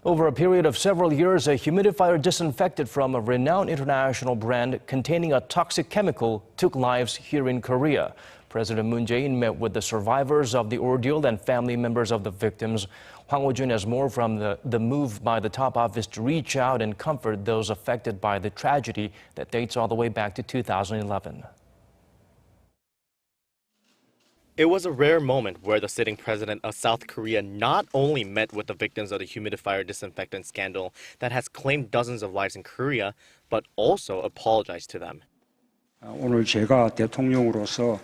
Over a period of several years, a humidifier disinfectant from a renowned international brand containing a toxic chemical took lives here in Korea. President Moon Jae-in met with the survivors of the ordeal and family members of the victims. Hwang Hojun has more from the move by the top office to reach out and comfort those affected by the tragedy that dates all the way back to 2011. It was a rare moment where the sitting president of South Korea not only met with the victims of the humidifier disinfectant scandal that has claimed dozens of lives in Korea, but also apologized to them. 오늘 제가 대통령으로서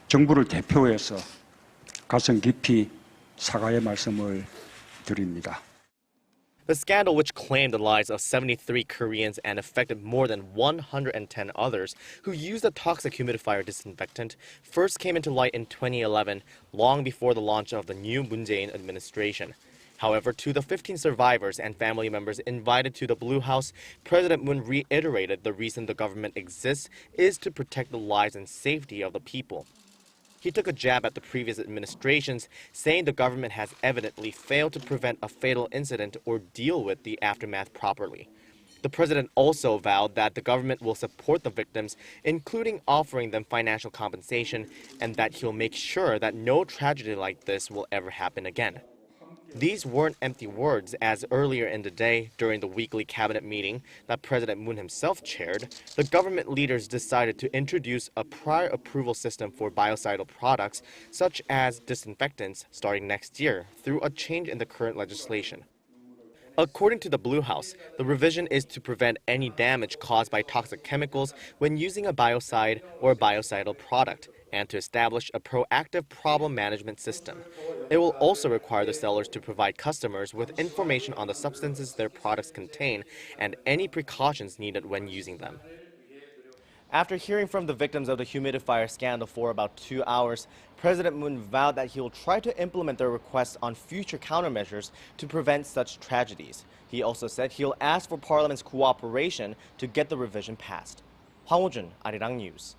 정부를 대표해서 가슴 깊이 사과의 말씀을 드립니다. The scandal, which claimed the lives of 73 Koreans and affected more than 110 others who used the toxic humidifier disinfectant, first came into light in 2011, long before the launch of the new Moon Jae-in administration. However, to the 15 survivors and family members invited to the Blue House, President Moon reiterated the reason the government exists is to protect the lives and safety of the people. He took a jab at the previous administrations, saying the government has evidently failed to prevent a fatal incident or deal with the aftermath properly. The president also vowed that the government will support the victims, including offering them financial compensation, and that he'll make sure that no tragedy like this will ever happen again. These weren't empty words, as earlier in the day, during the weekly cabinet meeting that President Moon himself chaired, the government leaders decided to introduce a prior approval system for biocidal products, such as disinfectants, starting next year through a change in the current legislation. According to the Blue House, the revision is to prevent any damage caused by toxic chemicals when using a biocide or biocidal product, and to establish a proactive problem management system. It will also require the sellers to provide customers with information on the substances their products contain and any precautions needed when using them. After hearing from the victims of the humidifier scandal for about 2 hours, President Moon vowed that he will try to implement their requests on future countermeasures to prevent such tragedies. He also said he'll ask for Parliament's cooperation to get the revision passed. Hwang Hojun, Arirang News.